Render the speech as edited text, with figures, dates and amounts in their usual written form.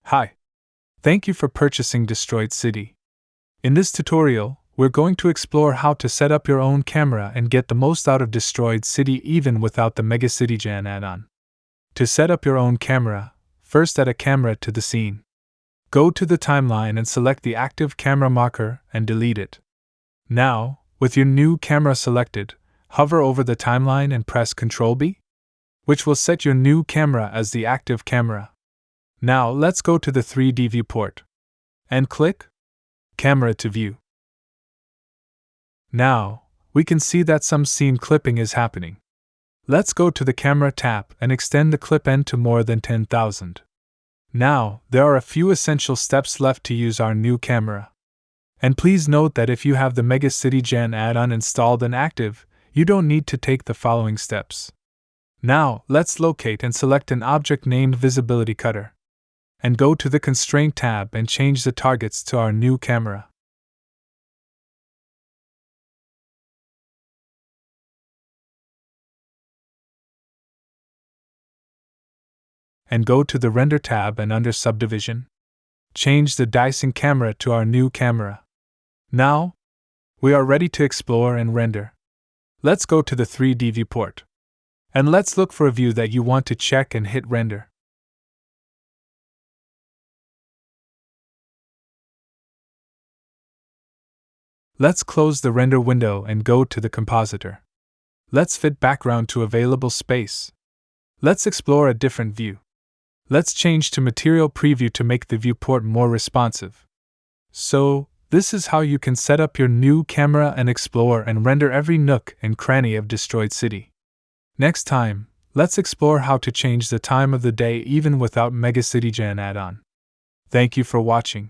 Hi. Thank you for purchasing Destroyed City. In this tutorial, we're going to explore how to set up your own camera and get the most out of Destroyed City even without the MegaCitigen add-on. To set up your own camera, first add a camera to the scene. Go to the timeline and select the active camera marker and delete it. Now, with your new camera selected, hover over the timeline and press Ctrl+B, which will set your new camera as the active camera. Now let's go to the 3D viewport and click Camera to view. Now, we can see that some scene clipping is happening. Let's go to the Camera tab and extend the clip end to more than 10,000. Now, there are a few essential steps left to use our new camera. And please note that if you have the MegaCitigen add-on installed and active, you don't need to take the following steps. Now, let's locate and select an object named Visibility Cutter, and go to the Constraint tab and change the targets to our new camera. And go to the Render tab and under Subdivision, change the dicing camera to our new camera. Now, we are ready to explore and render. Let's go to the 3D viewport, and let's look for a view that you want to check and hit Render. Let's close the render window and go to the compositor. Let's fit background to available space. Let's explore a different view. Let's change to Material Preview to make the viewport more responsive. So, this is how you can set up your new camera and explore and render every nook and cranny of Destroyed City. Next time, let's explore how to change the time of the day even without MegaCitigen add-on. Thank you for watching.